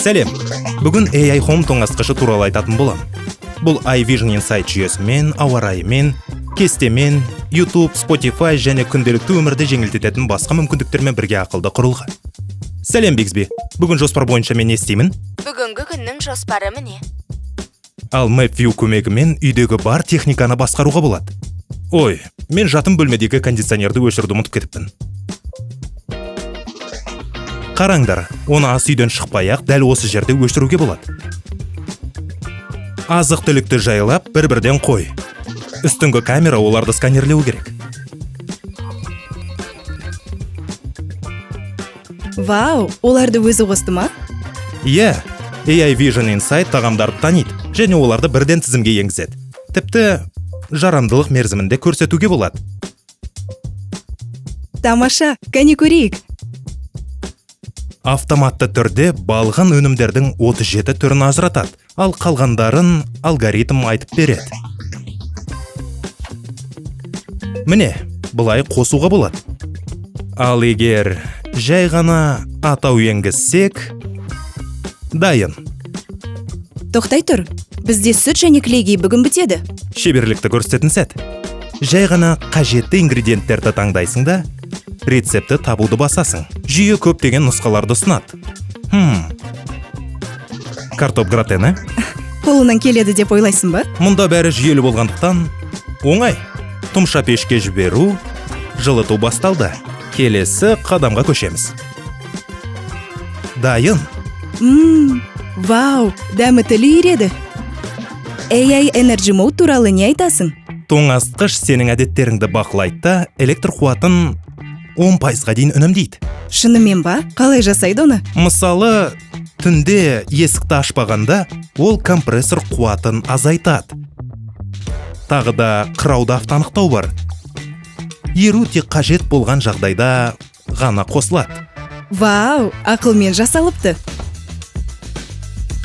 Сәлем, бүгін AI Home тоңазытқышы туралы айтатын болам. Бұл iVision Insight жүйесімен, ауа райымен, кестемен, YouTube, Spotify және күнделікті өмірді жеңілдететін басқа мүмкіндіктермен бірге ақылды құрылғы. Сәлем Бигсби, бүгін жоспар бойынша мен не істеймін? Бүгінгі күннің жоспары міне. Ал MapView көмегімен үйдегі бар техниканы басқаруға болады. Ой, мен жатым бөлмедегі кондиционерді өшіруді ұмытып кетіппін. Қараңдар, оны ас үйден шықпай-ақ дәл осы жерде өшіруге болады. Азық-түлікті жайлап бір-бірден қой. Үстіңгі камера оларды сканерлеу керек. Вау, оларды өзі қосты ма? Иә, iVision Insight тағамдарды таниды және оларды бірден тізімге енгізеді. Тіпті жарамдылық мерзімінде көрсетуге болады. Тамаша, кәне көрейік. Автоматты түрде балған өнімдердің 37 түрін ажыратады, ал қалғандарын алгоритм айтып береді. Міне, бұлай қосуға болады. Ал егер жай ғана атау енгізсек, дайын. Тоқтай тұр, бізде сүт және кілегей бүгін бітеді. Шеберлікті көрсететін сәт. Жай ғана қажетті ингредиенттерді таңдайсың да, рецепті табуды басасың. Жүйе көптеген нұсқаларды ұсынады. Картоп гратені? Қолынан келеді деп ойлайсың ба? Мұнда бәрі жүйелі болғандықтан оңай. Тұмша пешке жіберу, жылыту басталды. Келесі қадамға көшеміз. Дайын. Вау, дәмі тілі үйреді. AI Energy Mode туралы не айтасың? Тоңазытқыш сенің әдеттеріңді бақылайды да, электр қуатын 10%-ға дейін үнемдейді. Шынымен ба? Қалай жасайды оны? Мысалы, түнде есікті ашпағанда, ол компрессор қуатын азайтады. Тағы да қырауды автанықтау бар. Еру тек қажет болған жағдайда ғана қосылады. Вау, ақылмен жасалыпты.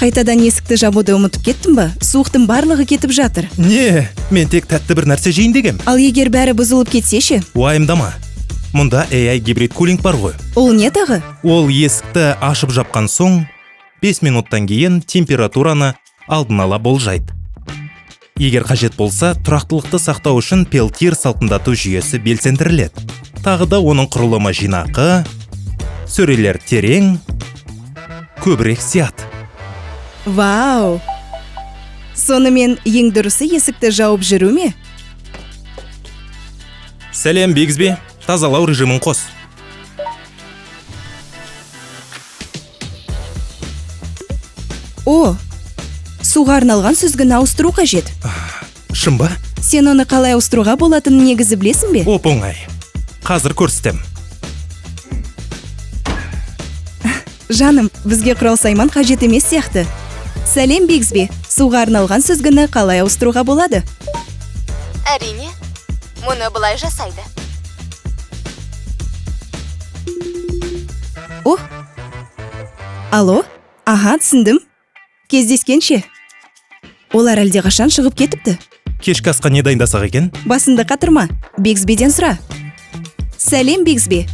Қайтадан есікті жабуды ұмытып кеттім ба? Суықтың барлығы кетіп жатыр. Не, мен тек тәтті бір нәрсе жейін дегем. Ал егер бәрі бұзылып кетсе ше? Уайымдама. Мұнда AI гибрид кулинг бар ғой. Ол не тағы? Ол есікті ашып жапқан соң, 5 минуттан кейін температураны алдын ала болжайды. Егер қажет болса, тұрақтылықты сақтау үшін пелтир салқындату жүйесі белсендіріледі. Тағы да оның құрылымы жинақы, сөрелер терең, көбірек сияды. Вау! Сонымен ең дұрысы есікті жауып жүру ме? Сәлем Бигсби, тазалау режимін қос. О, суға арналған сүзгіні ауыстыру қажет. Шын ба? Сен оны қалай ауыстыруға болатынын негізі білесің бе? Оп-оңай. Қазір көрсетем. Жаным, бізге құрал сайман қажет емес сияқты. Сәлем Бигсби, суға арналған сүзгіні қалай ауыстыруға болады? Әрине, мұны бұлай жасайды. О, алло, аға, түсіндім. Кездескенше. Олар әлде қашан шығып кетіпті. Кешкі асқа не дайындасақ екен? Басынды қатырма, Бигсбиден сұра. Сәлем Бигсби,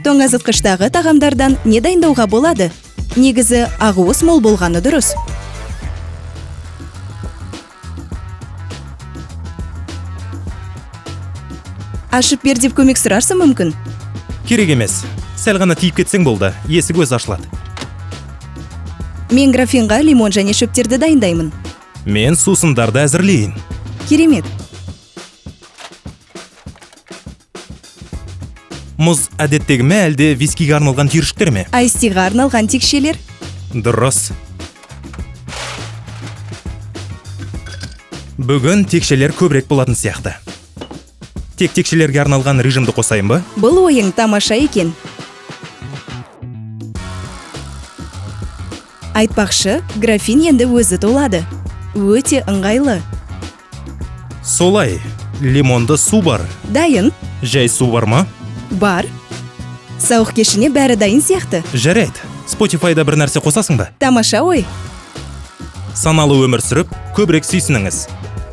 тоңазытқыштағы тағамдардан не дайындауға болады? Негізі ағуыз мол болғаны дұрыс. Ашып бер деп көмек сұрарсың мүмкін? Керек емес. Сәл ғана тиіп кетсең болды, есік өзі ашылады. Мен графинға лимон және шөптерді дайындаймын. Мен сусындарды әзірлейін. Керемет. Мұз әдеттегі ме әлде вискиге арналған түйіршіктер ме? Айстиға арналған текшелер. Дұрыс. Бүгін текшелер көбірек болатын сияқты. Тек текшелерге арналған режимді қосайын ба? Бұл ойың тамаша екен. Айтпақшы, графин енді өзі толады. Өте ыңғайлы. Солай, лимонды су бар. Дайын? Жай су бар ма? Бар. Сауық кешіне бәрі дайын сияқты. Жарайды. Spotify-да бір нәрсе қосасың ба? Тамаша ой. Саналы өмір сүріп, көбірек сүйсініңіз.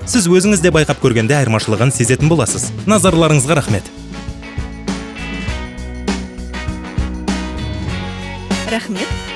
Сіз өзіңіз де байқап көргенде айырмашылығын сезетін боласыз. Назарларыңызға рахмет. рахмет